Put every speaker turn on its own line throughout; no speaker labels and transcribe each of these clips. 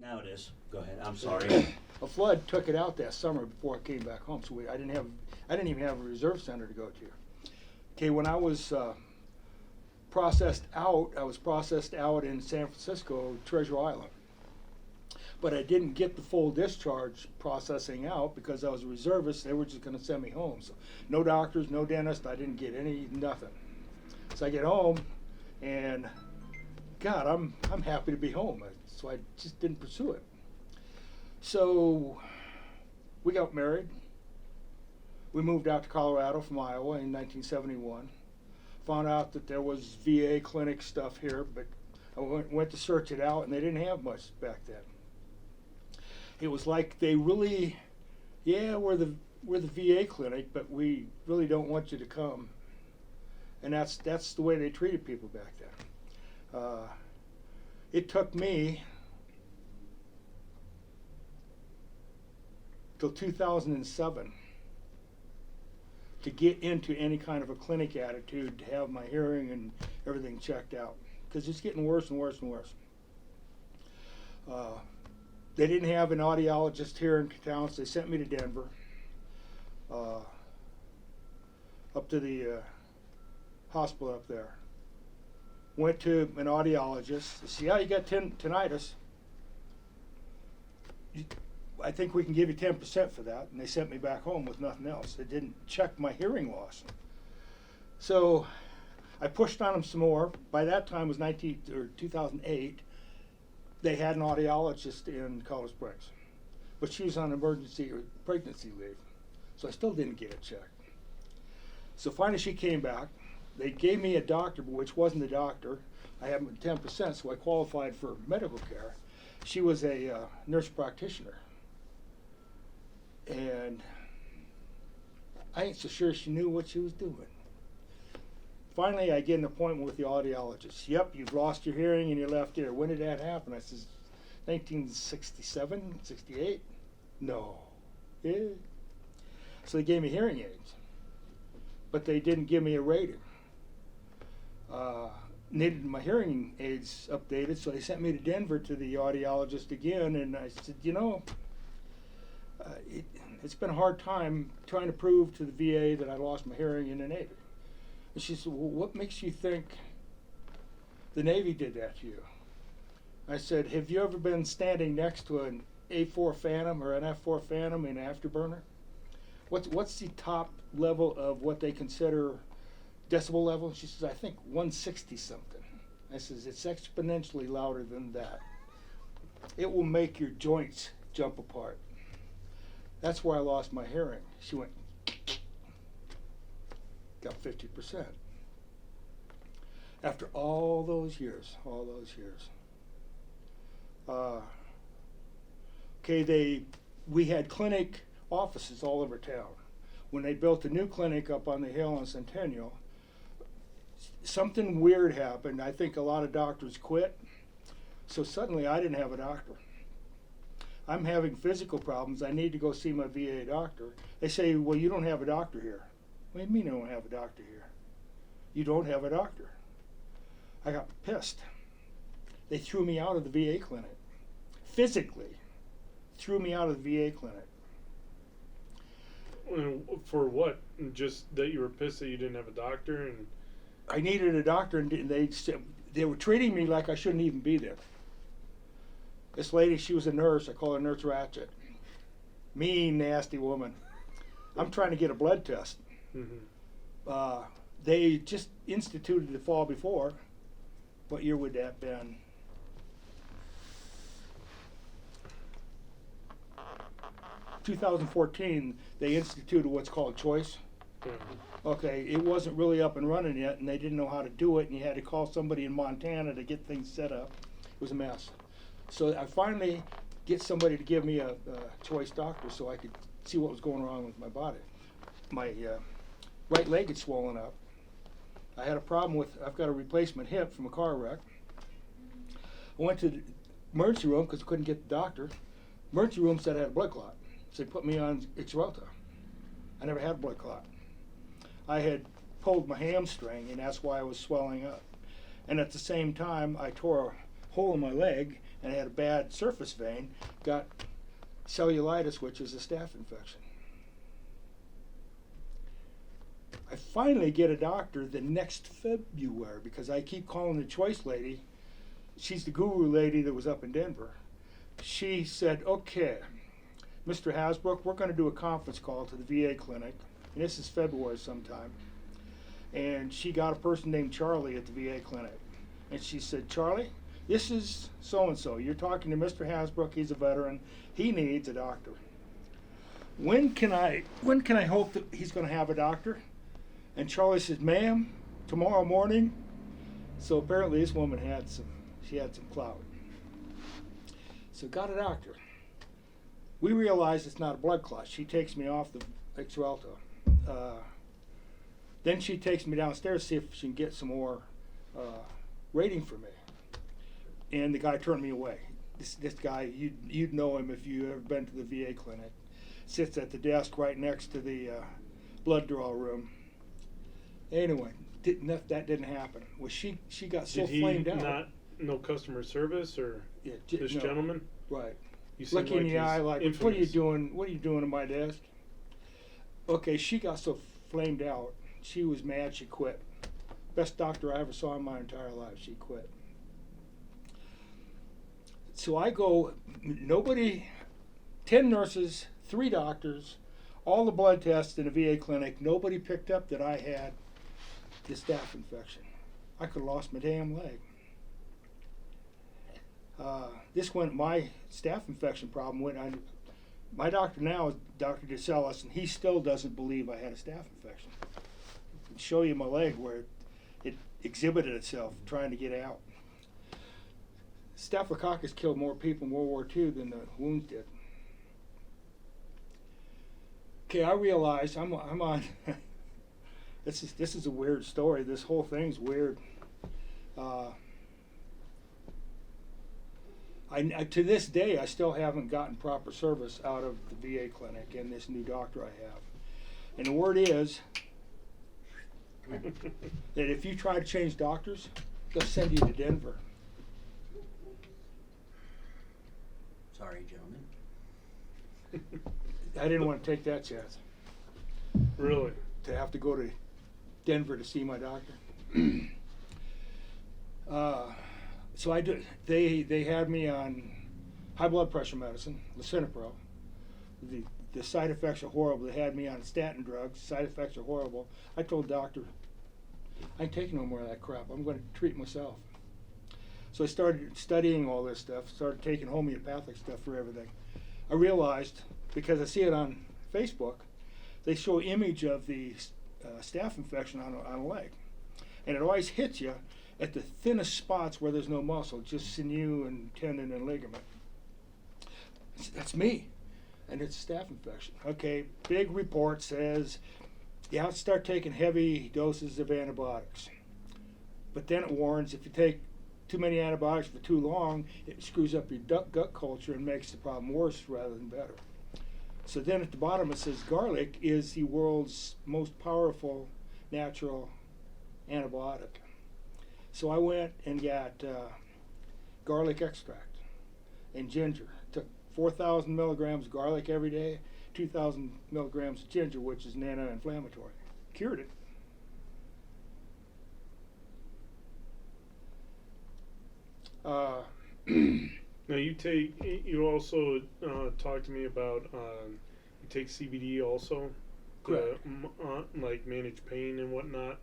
Now it is. Go ahead. I'm sorry.
A flood took it out that summer before I came back home, so I didn't even have a reserve center to go to. Okay, when I was processed out, I was processed out in San Francisco, Treasure Island. But I didn't get the full discharge processing out because I was a reservist. They were just going to send me home. So no doctors, no dentist. I didn't get nothing. So I get home, and God, I'm happy to be home. So I just didn't pursue it. So we got married. We moved out to Colorado from Iowa in 1971. Found out that there was VA clinic stuff here, but I went to search it out, and they didn't have much back then. It was like they really, yeah, we're the VA clinic, but we really don't want you to come. And that's the way they treated people back then. It took me till 2007 to get into any kind of a clinic attitude, to have my hearing and everything checked out, because it's getting worse and worse and worse. They didn't have an audiologist here in town, so they sent me to Denver, up to the hospital up there. Went to an audiologist. They said, yeah, you got tinnitus. I think we can give you 10% for that. And they sent me back home with nothing else. They didn't check my hearing loss. So I pushed on them some more. By that time it was 2008. They had an audiologist in Colorado Springs, but she was on emergency or pregnancy leave, so I still didn't get it checked. So finally she came back. They gave me a doctor, which wasn't a doctor. I had 10%, so I qualified for medical care. She was a nurse practitioner, and I ain't so sure she knew what she was doing. Finally, I get an appointment with the audiologist. Yep, you've lost your hearing in your left ear. When did that happen? I says, 1967, 68? No. Yeah. So they gave me hearing aids, but they didn't give me a rating. Needed my hearing aids updated, so they sent me to Denver to the audiologist again, and I said, you know, it's been a hard time trying to prove to the VA that I lost my hearing in the Navy. And she said, well, what makes you think the Navy did that to you? I said, have you ever been standing next to an A4 Phantom or an F4 Phantom in Afterburner? What's the top level of what they consider decibel level? She says, I think 160 something. I says, it's exponentially louder than that. It will make your joints jump apart. That's where I lost my hearing. She went, got 50%. After all those years. We had clinic offices all over town. When they built a new clinic up on the hill on Centennial, something weird happened. I think a lot of doctors quit. So suddenly I didn't have a doctor. I'm having physical problems. I need to go see my VA doctor. They say, well, you don't have a doctor here. What do you mean I don't have a doctor here? You don't have a doctor. I got pissed. They threw me out of the VA clinic. Physically threw me out of the VA clinic.
For what? Just that you were pissed that you didn't have a doctor? And
I needed a doctor, and they were treating me like I shouldn't even be there. This lady, she was a nurse. I call her Nurse Ratchet. Mean, nasty woman. I'm trying to get a blood test.
mm-hmm.
They just instituted the fall before. What year would that have been? In 2014, they instituted what's called choice. Okay, it wasn't really up and running yet, and they didn't know how to do it, and you had to call somebody in Montana to get things set up. It was a mess. So I finally get somebody to give me a choice doctor so I could see what was going wrong with my body. My right leg had swollen up. I had a problem with, I've got a replacement hip from a car wreck. I went to the emergency room because I couldn't get the doctor. Emergency room said I had a blood clot. So they put me on Xarelto. I never had a blood clot. I had pulled my hamstring, and that's why I was swelling up. And at the same time, I tore a hole in my leg, and I had a bad surface vein, got cellulitis, which is a staph infection. I finally get a doctor the next February because I keep calling the choice lady. She's the guru lady that was up in Denver. She said, okay, Mr. Hasbrook, we're going to do a conference call to the VA clinic. And this is February sometime. And she got a person named Charlie at the VA clinic. And she said, Charlie, this is so-and-so. You're talking to Mr. Hasbrook. He's a veteran. He needs a doctor. When can I hope that he's going to have a doctor? And Charlie says, ma'am, tomorrow morning. So apparently this woman had some clout. So got a doctor. We realize it's not a blood clot. She takes me off the Xarelto. Then she takes me downstairs to see if she can get some more rating for me. And the guy turned me away. This guy, you'd know him if you ever been to the VA clinic. Sits at the desk right next to the blood draw room. Anyway, that didn't happen. Well, she got so
Did he
flamed out.
not know customer service or
Yeah,
this
no,
gentleman?
Right.
You seem
Look in the
he's
eye like,
infamous.
what are you doing? What are you doing at my desk? Okay, she got so flamed out. She was mad. She quit. Best doctor I ever saw in my entire life. She quit. So I go. 10 nurses, 3 doctors, all the blood tests in a VA clinic. Nobody picked up that I had the staph infection. I could have lost my damn leg. My staph infection problem went on. My doctor now is Dr. DeCellis, and he still doesn't believe I had a staph infection. I can show you my leg where it exhibited itself trying to get out. Staphylococcus killed more people in World War II than the wounds did. Okay, I realize I'm on. This is a weird story. This whole thing's weird. To this day, I still haven't gotten proper service out of the VA clinic and this new doctor I have. And the word is that if you try to change doctors, they'll send you to Denver.
Sorry, gentlemen.
I didn't want to take that chance
Really?
to have to go to Denver to see my doctor. So I did. They had me on high blood pressure medicine, lisinopril. The side effects are horrible. They had me on statin drugs. Side effects are horrible. I told the doctor, I ain't taking no more of that crap. I'm going to treat myself. So I started studying all this stuff. Started taking homeopathic stuff for everything. I realized, because I see it on Facebook, they show image of the staph infection on a leg, and it always hits you at the thinnest spots where there's no muscle, just sinew and tendon and ligament. That's me, and it's a staph infection. Okay, big report says you have to start taking heavy doses of antibiotics, but then it warns if you take too many antibiotics for too long, it screws up your gut culture and makes the problem worse rather than better. So then at the bottom it says garlic is the world's most powerful natural antibiotic. So I went and got garlic extract and ginger. Took 4,000 milligrams of garlic every day, 2,000 milligrams of ginger, which is an anti-inflammatory. Cured it.
Now you also talked to me about you take CBD also to
Correct.
like manage pain and whatnot.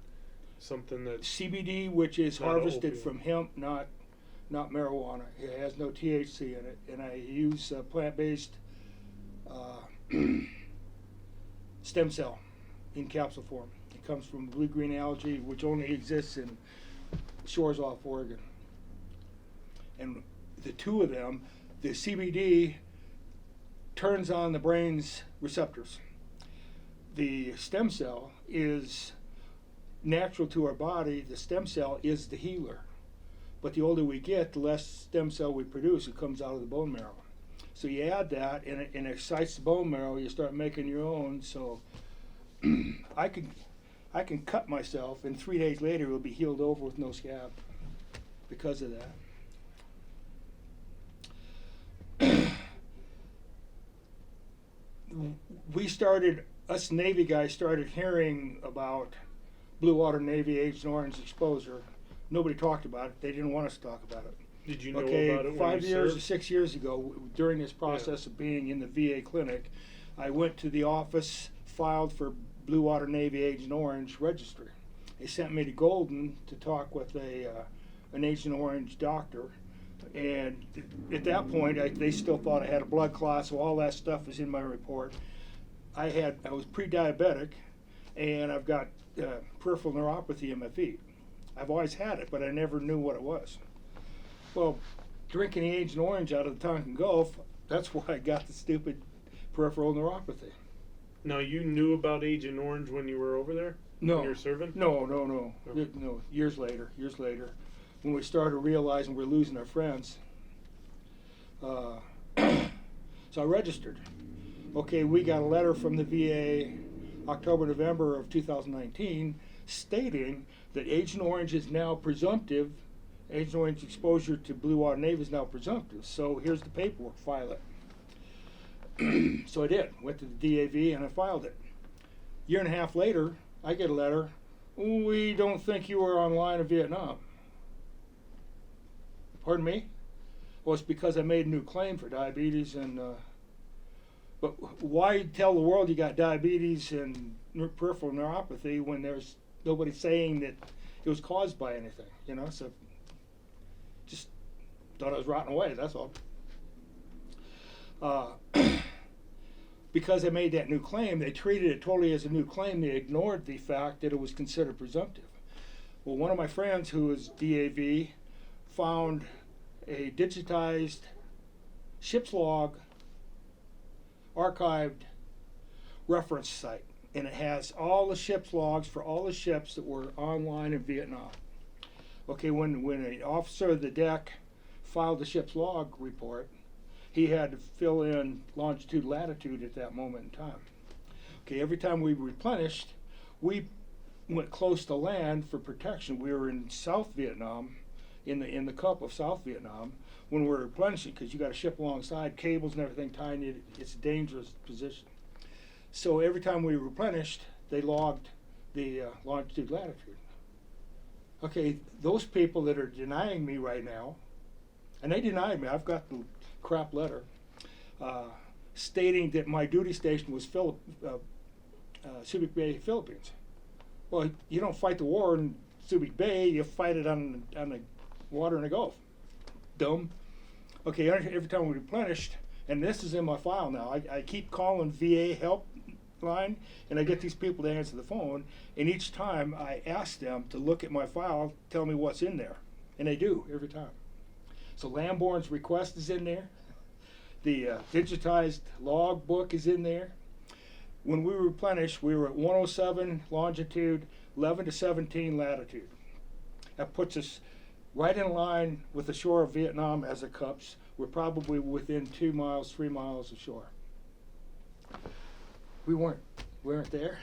Something that's
CBD, which is
Not
harvested
opium.
from hemp, not marijuana. It has no THC in it, and I use plant-based stem cell in capsule form. It comes from blue-green algae, which only exists in shores off Oregon. And the two of them, the CBD turns on the brain's receptors. The stem cell is natural to our body. The stem cell is the healer. But the older we get, the less stem cell we produce. It comes out of the bone marrow. So you add that, and it excites the bone marrow. You start making your own. So I can cut myself, and 3 days later it will be healed over with no scab because of that. us Navy guys started hearing about Blue Water Navy Agent Orange exposure. Nobody talked about it. They didn't want us to talk about it.
Did you know
Okay,
about it when
5
you
years or
served?
6 years ago, during this process of being in the VA clinic, I went to the office, filed for Blue Water Navy Agent Orange registry. They sent me to Golden to talk with an Agent Orange doctor, and at that point, they still thought I had a blood clot, so all that stuff was in my report. I was pre-diabetic, and I've got peripheral neuropathy in my feet. I've always had it, but I never knew what it was. Well, drinking the Agent Orange out of the Tonkin Gulf, that's why I got the stupid peripheral neuropathy.
Now you knew about Agent Orange when you were over there?
No.
When you were serving?
No.
No.
No, years later, when we started realizing we're losing our friends. So I registered. Okay, we got a letter from the VA October, November of 2019 stating that Agent Orange is now presumptive. Agent Orange exposure to Blue Water Navy is now presumptive. So here's the paperwork, file it. So I did. Went to the DAV and I filed it. Year and a half later, I get a letter. We don't think you were online in Vietnam. Pardon me? Well, it's because I made a new claim for diabetes and. But why tell the world you got diabetes and peripheral neuropathy when there's nobody saying that it was caused by anything? You know, so just thought I was rotting away. That's all. Because I made that new claim, they treated it totally as a new claim. They ignored the fact that it was considered presumptive. Well, one of my friends who was DAV found a digitized ship's log archived reference site, and it has all the ship's logs for all the ships that were online in Vietnam. Okay, when an officer of the deck filed the ship's log report, he had to fill in longitude, latitude at that moment in time. Okay, every time we replenished, we went close to land for protection. We were in South Vietnam, in the cup of South Vietnam, when we're replenishing, because you got a ship alongside, cables and everything tying it. It's a dangerous position. So every time we replenished, they logged the longitude, latitude. Okay, those people that are denying me right now, and they denied me. I've got the crap letter stating that my duty station was Subic Bay, Philippines. Well, you don't fight the war in Subic Bay. You fight it on the water in the Gulf. Dumb. Okay, every time we replenished, and this is in my file now, I keep calling VA helpline, and I get these people to answer the phone, and each time I ask them to look at my file, tell me what's in there, and they do every time. So Lamborn's request is in there. The digitized log book is in there. When we replenished, we were at 107 longitude, 11 to 17 latitude. That puts us right in line with the shore of Vietnam as it cups. We're probably within 2 miles, 3 miles of shore. We weren't there.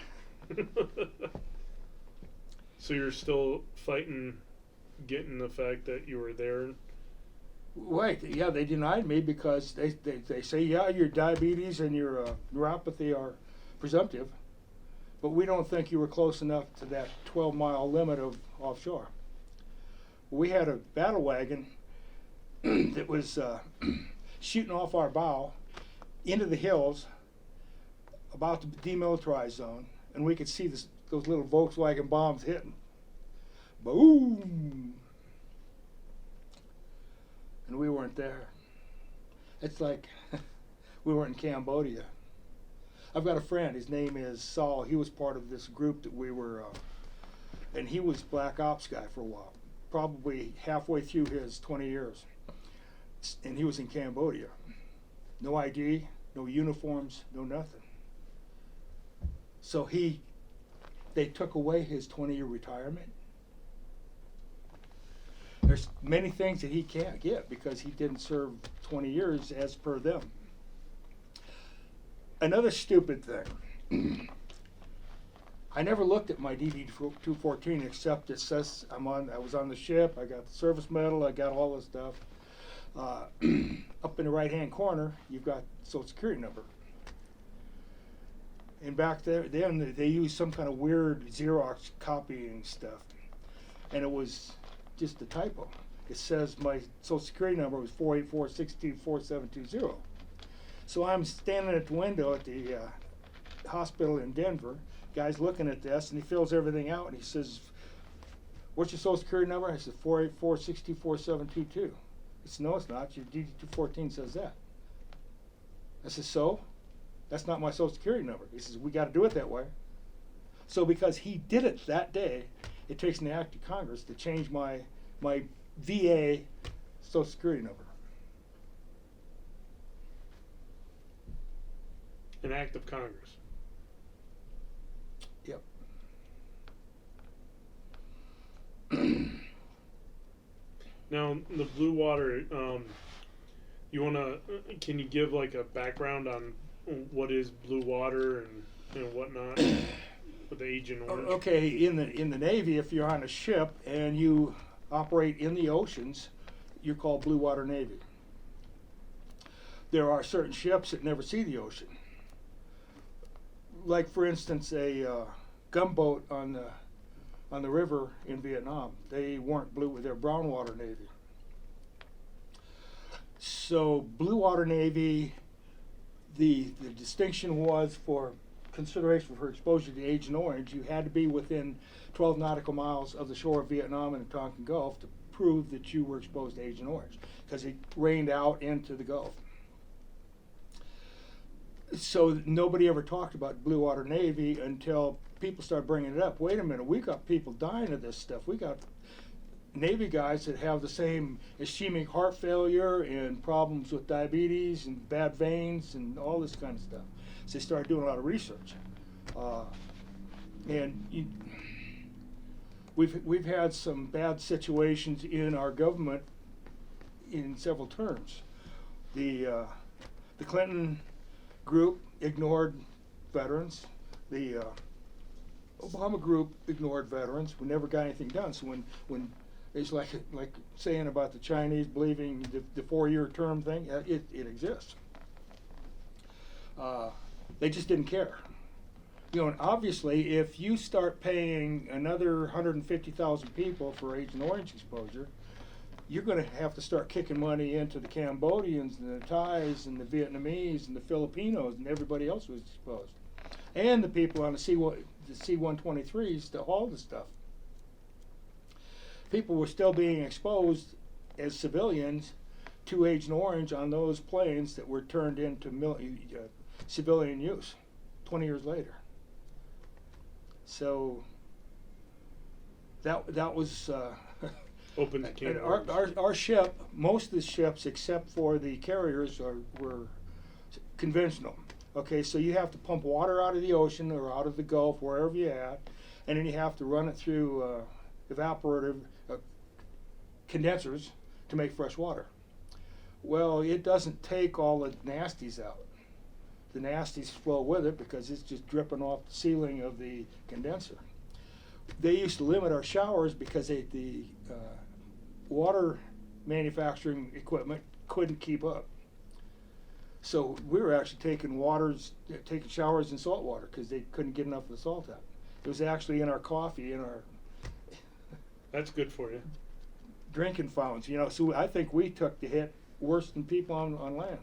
So you're still fighting, getting the fact that you were there?
Right, yeah, they denied me because they say, yeah, your diabetes and your neuropathy are presumptive, but we don't think you were close enough to that 12-mile limit of offshore. We had a battle wagon that was shooting off our bow into the hills about the demilitarized zone, and we could see those little Volkswagen bombs hitting. Boom! And we weren't there. It's like we weren't in Cambodia. I've got a friend, his name is Saul. He was part of this group that we were, and he was Black Ops guy for a while, probably halfway through his 20 years. And he was in Cambodia. No ID, no uniforms, no nothing. So they took away his 20-year retirement. There's many things that he can't get because he didn't serve 20 years as per them. Another stupid thing. I never looked at my DD-214 except it says I was on the ship, I got the service medal, I got all this stuff. Up in the right-hand corner, you've got Social Security number. And back then they used some kind of weird Xerox copying stuff, and it was just a typo. It says my social security number was 484-624-720. So I'm standing at the window at the hospital in Denver. Guy's looking at this, and he fills everything out, and he says, "What's your social security number?" I said, 484-624-722. He said, "No, it's not. Your DD-214 says that." I said, "So? That's not my social security number." He says, "We got to do it that way." So because he did it that day, it takes an act of Congress to change my VA social security number.
An act of Congress.
Yep.
Now, the Blue Water, can you give like a background on what is Blue Water and whatnot with the Agent Orange?
Okay, in the Navy, if you're on a ship and you operate in the oceans, you're called Blue Water Navy. There are certain ships that never see the ocean. Like, for instance, a gunboat on the river in Vietnam. They weren't blue; they're brown water Navy. So, Blue Water Navy, the distinction was for consideration for exposure to Agent Orange. You had to be within 12 nautical miles of the shore of Vietnam and the Tonkin Gulf to prove that you were exposed to Agent Orange, because it rained out into the Gulf. So nobody ever talked about Blue Water Navy until people started bringing it up. Wait a minute, we got people dying of this stuff. We got Navy guys that have the same ischemic heart failure and problems with diabetes and bad veins and all this kind of stuff. So they started doing a lot of research. We've had some bad situations in our government in several terms. The Clinton group ignored veterans. The Obama group ignored veterans. We never got anything done. So when it's like saying about the Chinese believing the 4-year term thing, it exists. They just didn't care. And obviously, if you start paying another 150,000 people for Agent Orange exposure, you're going to have to start kicking money into the Cambodians and the Thais and the Vietnamese and the Filipinos and everybody else who was exposed, and the people on the C-123s to haul the stuff. People were still being exposed as civilians to Agent Orange on those planes that were turned into civilian use 20 years later. So that was
Open the can.
our ship. Most of the ships, except for the carriers, were conventional. Okay, so you have to pump water out of the ocean or out of the Gulf, wherever you're at, and then you have to run it through evaporative condensers to make fresh water. Well, it doesn't take all the nasties out. The nasties flow with it because it's just dripping off the ceiling of the condenser. They used to limit our showers because the water manufacturing equipment couldn't keep up. So we were actually taking showers in salt water because they couldn't get enough of the salt out. It was actually in our coffee, in our
That's good for you.
drinking fountains. So I think we took the hit worse than people on land.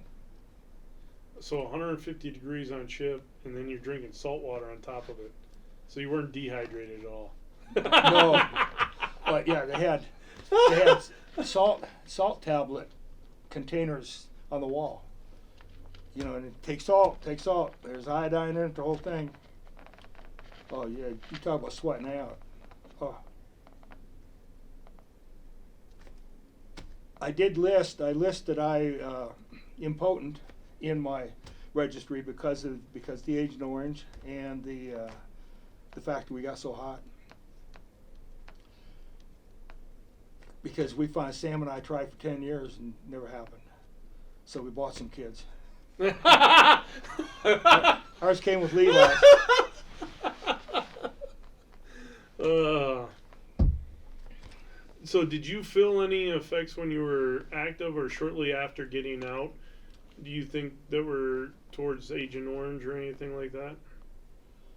So 150 degrees on ship, and then you're drinking salt water on top of it. So you weren't dehydrated at all.
No, but yeah, they had salt tablet containers on the wall. And it take salt. There's iodine in it, the whole thing. Oh yeah, you talk about sweating out. Oh. I listed impotent in my registry because the Agent Orange and the fact that we got so hot. Because we found Sam and I tried for 10 years and never happened. So we bought some kids. Ours came with Levi.
So did you feel any effects when you were active or shortly after getting out? Do you think that were towards Agent Orange or anything like that?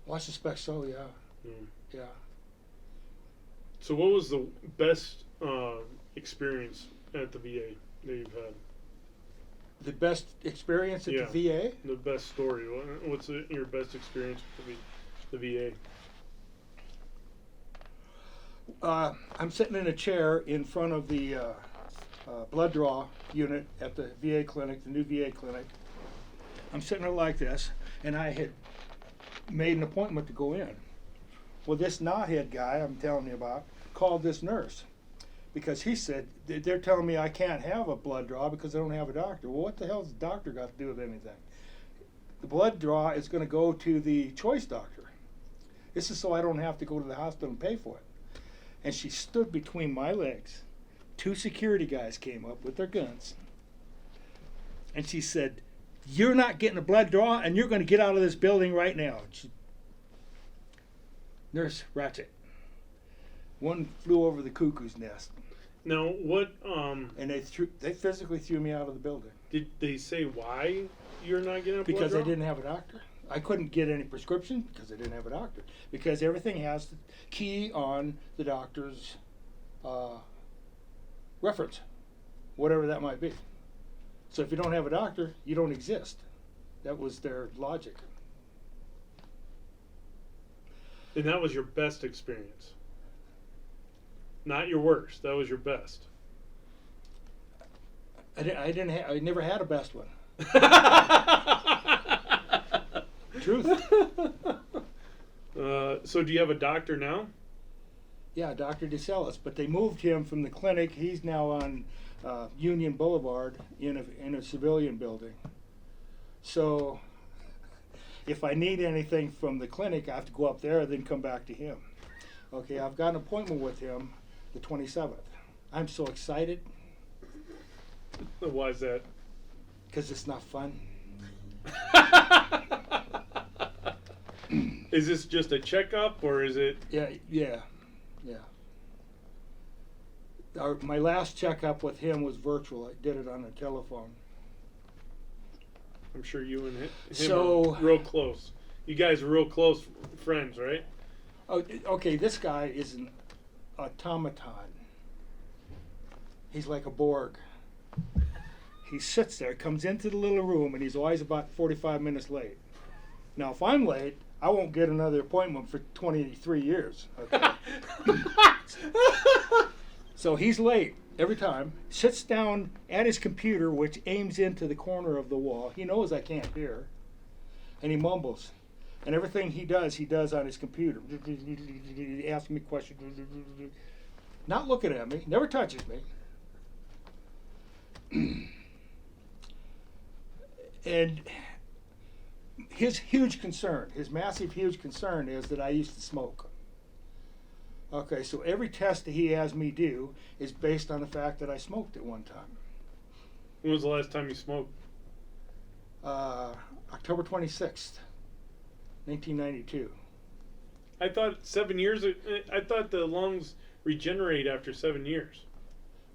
Well, I suspect so, yeah.
Mm.
Yeah.
So, what was the best experience at the VA that you've had?
The best experience at
Yeah.
the VA?
The best story. What's your best experience with the VA?
I'm sitting in a chair in front of the blood draw unit at the VA clinic, the new VA clinic. I'm sitting there like this, and I had made an appointment to go in. Well, this knothead guy I'm telling you about called this nurse because he said, they're telling me I can't have a blood draw because I don't have a doctor. Well, what the hell has the doctor got to do with anything? The blood draw is going to go to the choice doctor. This is so I don't have to go to the hospital and pay for it. And she stood between my legs. 2 security guys came up with their guns. And she said, "You're not getting a blood draw and you're going to get out of this building right now." Nurse Ratchet. One flew over the cuckoo's nest.
Now, what
And they physically threw me out of the building.
did they say why you're not getting a blood
Because
draw?
I didn't have a doctor. I couldn't get any prescription because I didn't have a doctor. Because everything has the key on the doctor's reference, whatever that might be. So if you don't have a doctor, you don't exist. That was their logic.
And that was your best experience. Not your worst. That was your best.
I never had a best one. Truth.
So do you have a doctor now?
Yeah, Dr. DeCellis, but they moved him from the clinic. He's now on Union Boulevard in a civilian building. So if I need anything from the clinic, I have to go up there and then come back to him. Okay, I've got an appointment with him the 27th. I'm so excited
Why is that?
because it's not fun.
Is this just a checkup or is it?
Yeah. My last checkup with him was virtual. I did it on the telephone.
I'm sure you and him
So-
are real close. You guys are real close friends, right?
Oh, okay, this guy is an automaton. He's like a Borg. He sits there, comes into the little room, and he's always about 45 minutes late. Now, if I'm late, I won't get another appointment for 23 years. Okay? So he's late every time, sits down at his computer, which aims into the corner of the wall. He knows I can't hear, and he mumbles. And everything he does on his computer. He asks me questions. Not looking at me, never touches me. And his huge concern, his massive, huge concern is that I used to smoke. Okay, so every test that he has me do is based on the fact that I smoked at one time.
When was the last time you smoked?
October 26th, 1992.
I thought 7 years. I thought the lungs regenerate after 7 years.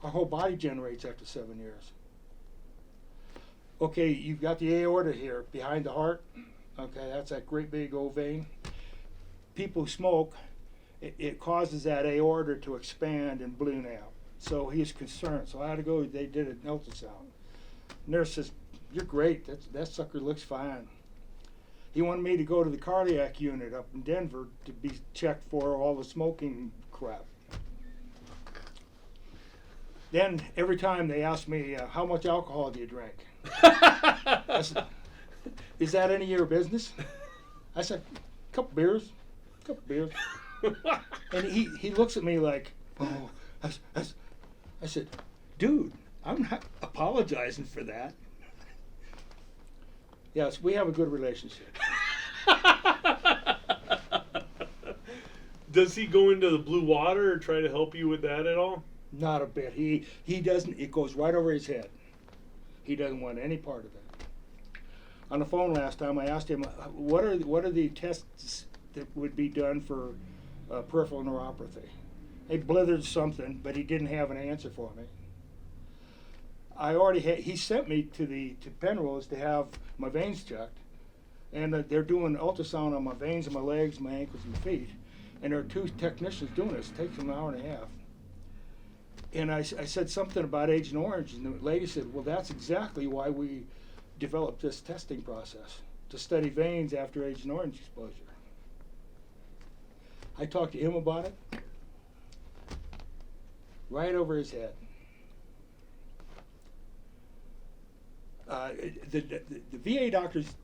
Our whole body generates after 7 years. Okay, you've got the aorta here behind the heart. Okay, that's that great big old vein. People who smoke, it causes that aorta to expand and balloon out. So he's concerned. So I had to go. They did an ultrasound. Nurse says, "You're great. That sucker looks fine." He wanted me to go to the cardiac unit up in Denver to be checked for all the smoking crap. Then every time they asked me, "How much alcohol do you drink?" I said, "Is that any of your business?" I said, couple beers. And he looks at me like, "Oh," I said, "Dude, I'm not apologizing for that." Yes, we have a good relationship.
Does he go into the blue water or try to help you with that at all?
Not a bit. He doesn't. It goes right over his head. He doesn't want any part of it. On the phone last time, I asked him, what are the tests that would be done for peripheral neuropathy? He blithered something, but he didn't have an answer for me. He sent me to Penrose to have my veins checked. and they're doing ultrasound on my veins in my legs, my ankles, and feet. And there are two technicians doing this. It takes them an hour and a half. And I said something about Agent Orange, and the lady said, well, that's exactly why we developed this testing process, to study veins after Agent Orange exposure. I talked to him about it, right over his head. The VA doctors,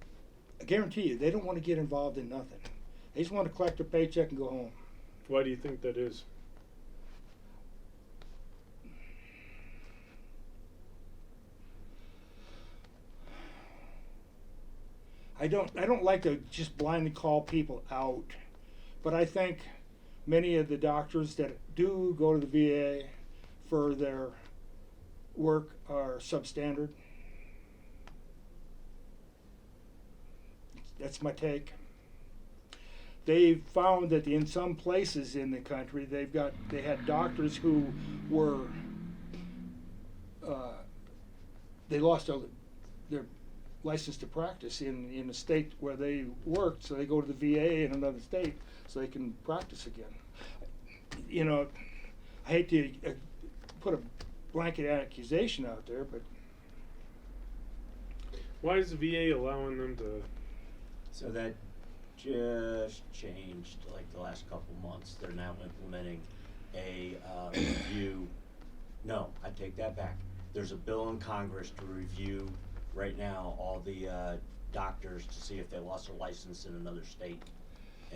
I guarantee you, they don't want to get involved in nothing. They just want to collect their paycheck and go home.
Why do you think that is?
I don't like to just blindly call people out, but I think many of the doctors that do go to the VA for their work are substandard. That's my take. They've found that in some places in the country, they had doctors who were they lost their license to practice in the state where they worked, so they go to the VA in another state so they can practice again. You know, I hate to put a blanket accusation out there, but
Why is the VA allowing them to?
So that just changed like the last couple months. They're now implementing a review. No, I take that back. There's a bill in Congress to review right now all the doctors to see if they lost their license in another state.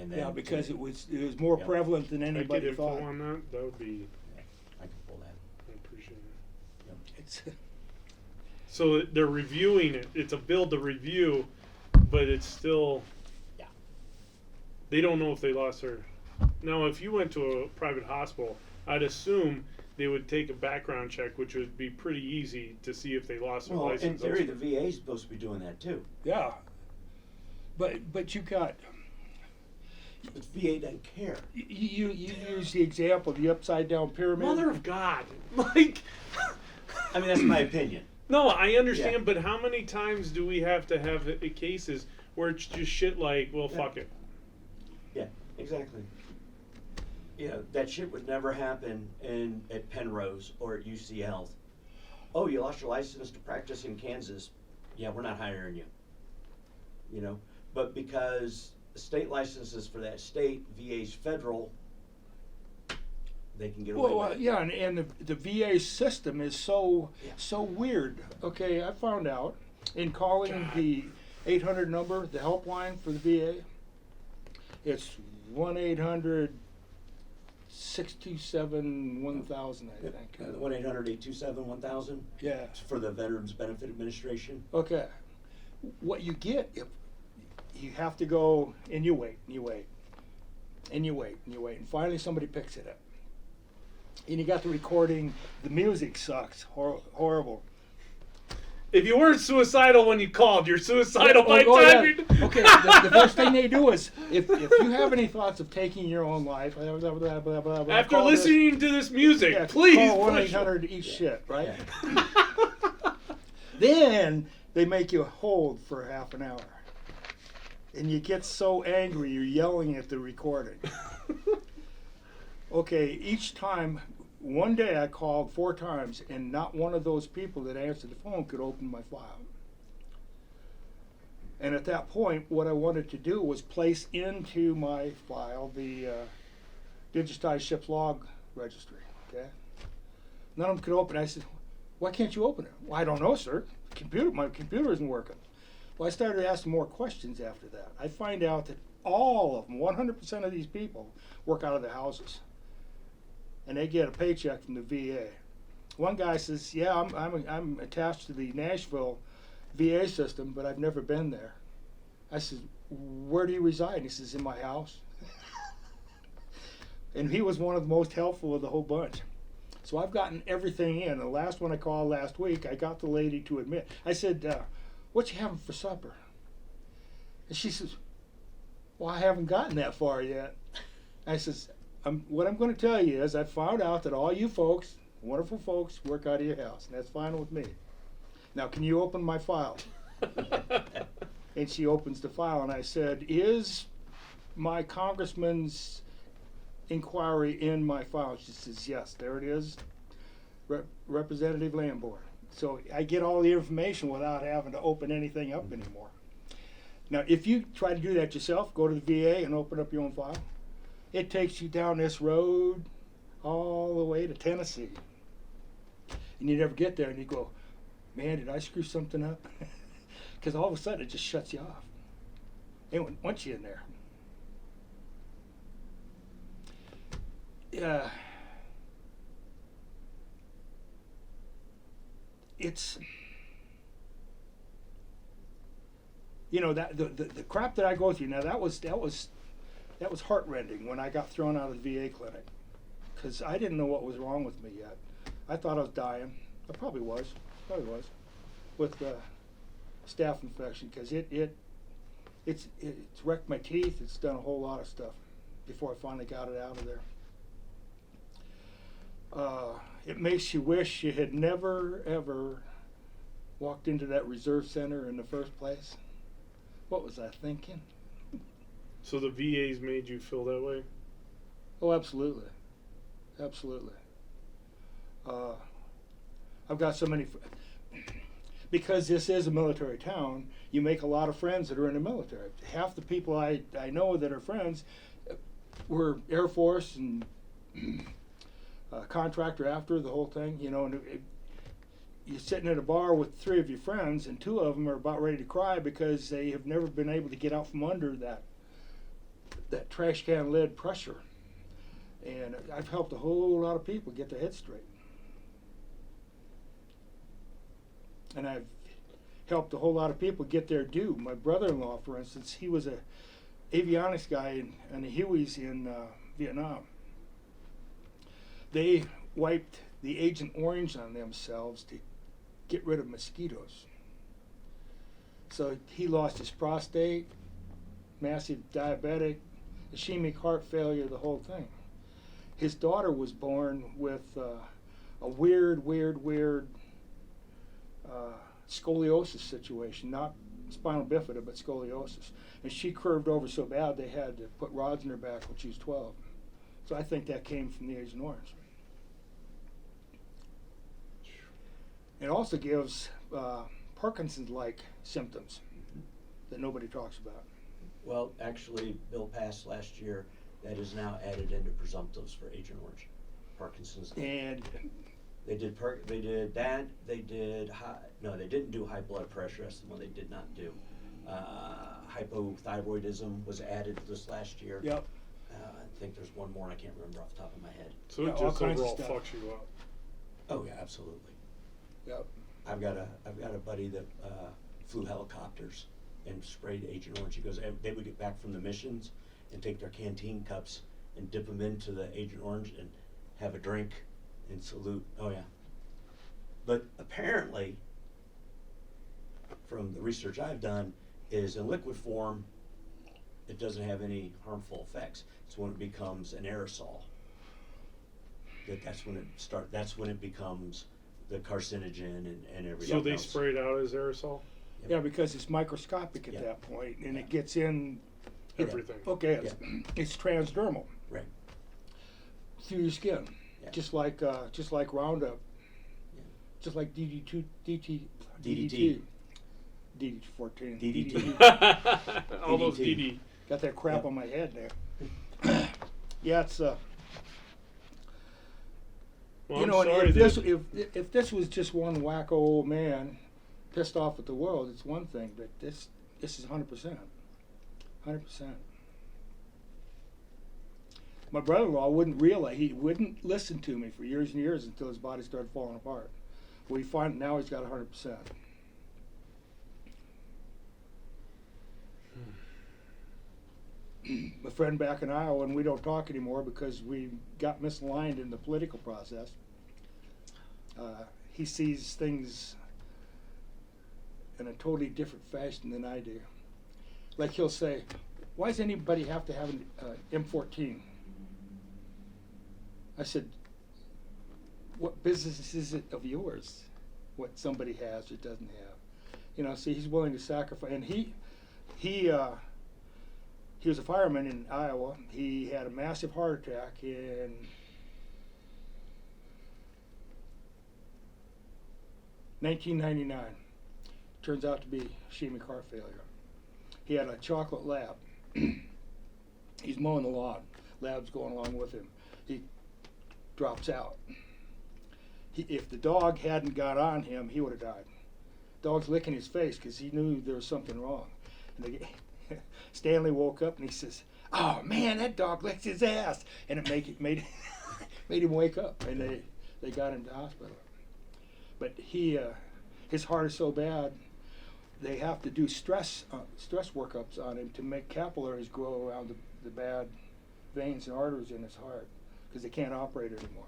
And then
yeah, because it was more
Yep.
prevalent than
I get
anybody
info
thought.
on that. That would be.
Yeah, I can pull that.
I appreciate it.
Yep.
It's,
So they're reviewing it. It's a bill to review, but it's still.
Yeah.
They don't know if they lost their. Now, if you went to a private hospital, I'd assume they would take a background check, which would be pretty easy to see if they lost their
Well, in
license.
theory, the VA is supposed to be doing that too.
yeah, but you got.
But the VA doesn't care.
You use the example of the upside down pyramid.
Mother of God, like.
I mean, that's my opinion.
No, I understand,
Yeah.
but how many times do we have to have cases where it's just shit like, well,
Yeah.
fuck it.
Yeah, exactly. You know, that shit would never happen at Penrose or at UC Health. Oh, you lost your license to practice in Kansas. Yeah, we're not hiring you. You know, but because the state licenses for that state, VA's federal, they can get away
Well,
with it.
yeah, and the VA system is so
Yeah.
so weird. Okay, I found out in calling
God.
the 800 number, the helpline for the VA. It's 1-800-627-1000, I think.
The 1-800-827-1000
Yeah.
for the Veterans Benefit Administration.
Okay. What you get, if you have to go and you wait, and you wait, and you wait, and you wait, and finally somebody picks it up. And you got the recording. The music sucks. Horrible.
If you weren't suicidal when you called, you're suicidal by
Oh,
time
yeah.
you're.
Okay, the first thing they do is, if you have any thoughts of taking your own life, blah, blah, blah, blah, blah, blah,
After
call this-
listening to this music,
yeah,
please
call
push.
1-800 eat shit, right?
Yeah.
Then they make you hold for half an hour. And you get so angry, you're yelling at the recording. Okay, each time, one day I called 4 times, and not one of those people that answered the phone could open my file. And at that point, what I wanted to do was place into my file the digitized ship's log registry. Okay, none of them could open it. I said, "Why can't you open it?" "Well, I don't know, sir. My computer isn't working." Well, I started asking more questions after that. I find out that all of them, 100% of these people, work out of their houses, and they get a paycheck from the VA. One guy says, "Yeah, I'm attached to the Nashville VA system, but I've never been there." I said, "Where do you reside?" And he says, "In my house." And he was one of the most helpful of the whole bunch. So I've gotten everything in. The last one I called last week, I got the lady to admit. I said, "What you having for supper?" And she says, "Well, I haven't gotten that far yet." I says, what I'm going to tell you is I found out that all you folks, wonderful folks, work out of your house, and that's fine with me. Now, can you open my file? And she opens the file, and I said, "Is my congressman's inquiry in my file?" She says, "Yes, there it is, Representative Lamborn." So I get all the information without having to open anything up anymore. Now, if you try to do that yourself, go to the VA and open up your own file, it takes you down this road all the way to Tennessee. And you never get there, and you go, "Man, did I screw something up?" Because all of a sudden it just shuts you off. And once you're in there. Yeah. It's, you know, that the crap that I go through now, that was heartrending when I got thrown out of the VA clinic, because I didn't know what was wrong with me yet. I thought I was dying. I probably was with staph infection, because it's wrecked my teeth. It's done a whole lot of stuff before I finally got it out of there. It makes you wish you had never ever walked into that reserve center in the first place. What was I thinking?
So the VA's made you feel that way?
Oh, absolutely, absolutely. I've got so many, because this is a military town, you make a lot of friends that are in the military. Half the people I know that are friends were Air Force and contractor after the whole thing, you know, and you're sitting at a bar with three of your friends, and two of them are about ready to cry because they have never been able to get out from under that trash can lid pressure. And I've helped a whole lot of people get their heads straight. And I've helped a whole lot of people get their due. My brother-in-law, for instance, he was a avionics guy in the Hueys in Vietnam. They wiped the Agent Orange on themselves to get rid of mosquitoes. So he lost his prostate, massive diabetic, ischemic heart failure, the whole thing. His daughter was born with a weird scoliosis situation, not spinal bifida, but scoliosis. And she curved over so bad they had to put rods in her back when she was 12. So I think that came from the Agent Orange. It also gives Parkinson's-like symptoms that nobody talks about.
Well, actually, bill passed last year that is now added into presumptives for Agent Orange, Parkinson's.
And
They did that. They didn't do high blood pressure. That's the one they did not do. Hypothyroidism was added this last year.
yep,
I think there's one more, and I can't remember off the top of my head.
So
Yeah,
it
all
just
kinds of
overall
stuff.
fucks you up.
Oh yeah, absolutely.
yep.
I've got a buddy that flew helicopters and sprayed Agent Orange. He goes, they would get back from the missions and take their canteen cups and dip them into the Agent Orange and have a drink and salute. Oh yeah. But apparently, from the research I've done, is in liquid form, it doesn't have any harmful effects. It's when it becomes an aerosol that's when it becomes the carcinogen and everything
So they
else.
spray it out as aerosol?
Yep.
Yeah, because it's microscopic at
Yeah.
that point, and
Yeah.
it gets in.
Everything.
Okay, it's transdermal
Right.
through your skin,
Yeah.
just like Roundup,
Yeah.
just like DDT,
DDT.
DD14,
DDT.
All those
DDT.
DD.
Got that crap
Yep.
on my head there. Yeah, it's
Well,
you
I'm
know, and
sorry
if this was just one wacko old man pissed off at the world, it's one thing, but this is 100%. 100%. My brother-in-law he wouldn't listen to me for years and years until his body started falling apart. We find now he's got 100%. My friend back in Iowa, and we don't talk anymore because we got misaligned in the political process. He sees things in a totally different fashion than I do. Like he'll say, "Why does anybody have to have an M14?" I said, "What business is it of yours? What somebody has or doesn't have?" You know, see, he's willing to sacrifice, and he was a fireman in Iowa. He had a massive heart attack in 1999. Turns out to be ischemic heart failure. He had a chocolate lab. He's mowing the lawn. Lab's going along with him. He drops out. If the dog hadn't got on him, he would have died. Dog's licking his face because he knew there was something wrong. And Stanley woke up and he says, "Oh man, that dog licked his ass," and it made him wake up. And they got him to hospital. But his heart is so bad, they have to do stress workups on him to make capillaries grow around the bad veins and arteries in his heart because they can't operate it anymore.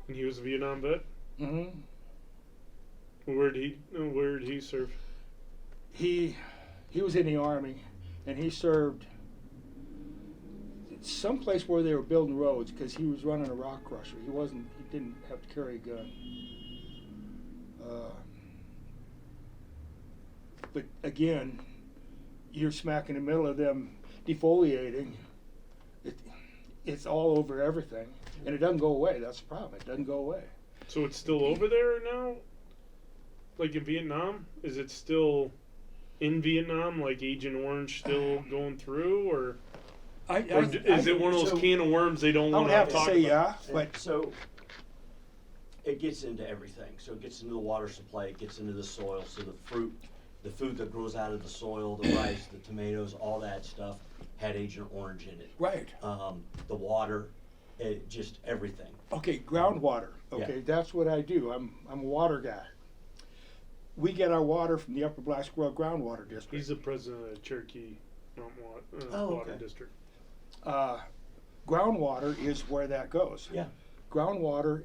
And he was a Vietnam vet.
Mm-hmm.
Where did he serve?
He was in the Army, and he served someplace where they were building roads because he was running a rock crusher. He didn't have to carry a gun. But again, you're smack in the middle of them defoliating. It's all over everything, and it doesn't go away. That's the problem. It doesn't go away.
So it's still over there now? Like in Vietnam? Is it still in Vietnam, like Agent Orange still going through? Or is it one of those
so-
can of worms they don't
I
want
would
to
have to
talk
say
about?
yeah, but
So it gets into everything. So it gets into the water supply, it gets into the soil, so the food that grows out of the soil, the rice, the tomatoes, all that stuff had Agent Orange in it.
right.
The water, just everything.
Okay, groundwater. Okay,
Yeah.
that's what I do. I'm a water guy. We get our water from the Upper Black Squirrel Groundwater District.
He's the president of the Cherokee Mountain Water
Okay.
District.
Groundwater is where that goes.
Yeah.
Groundwater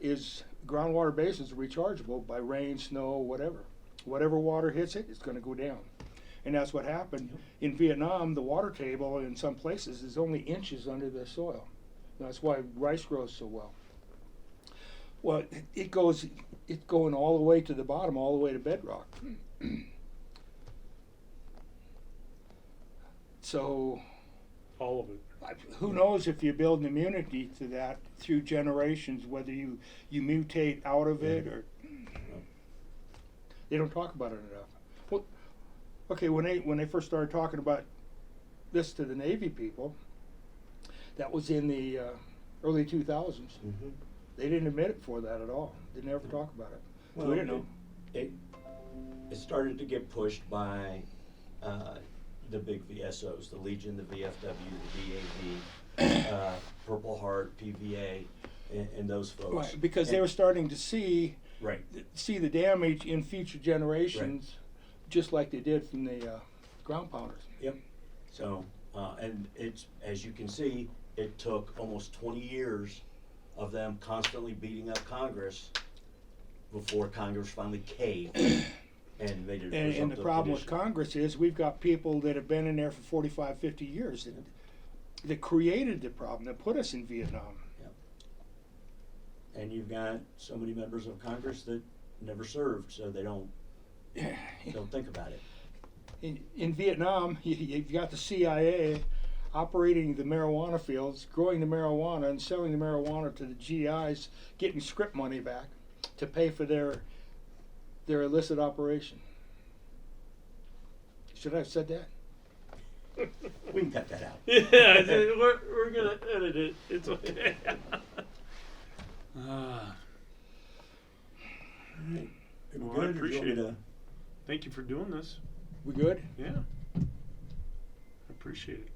basins are rechargeable by rain, snow, whatever. Whatever water hits it, it's going to go down. And that's what happened. In Vietnam, the water table in some places is only inches under the soil. That's why rice grows so well. Well, it's going all the way to the bottom, all the way to bedrock. So
All of it.
who knows if you build an immunity to that through generations, whether you mutate out of it or they don't talk about it enough. Well, okay, when they first started talking about this to the Navy people, that was in the early 2000s.
Mm-hmm.
They didn't admit it for that at all. They never talk about it. So we didn't know.
It started to get pushed by the big VSOs, the Legion, the VFW, the VAV, Purple Heart, PVA, and those folks.
Right, because they were starting to see
Right.
the damage in future generations, just like they did from the ground pounders.
Yep. So, and it's, as you can see, it took almost 20 years of them constantly beating up Congress before Congress finally caved and made it.
And the problem with Congress is we've got people that have been in there for 45, 50 years that created the problem, that put us in Vietnam.
And you've got so many members of Congress that never served, so they don't think about it.
In Vietnam, you've got the CIA operating the marijuana fields, growing the marijuana and selling the marijuana to the GIs, getting script money back to pay for their illicit operation. Should I have said that?
We can cut that out.
Yeah, we're gonna edit it. It's okay.
Right.
Well, I appreciate it. Thank you for doing this.
We good?
Yeah. I appreciate it.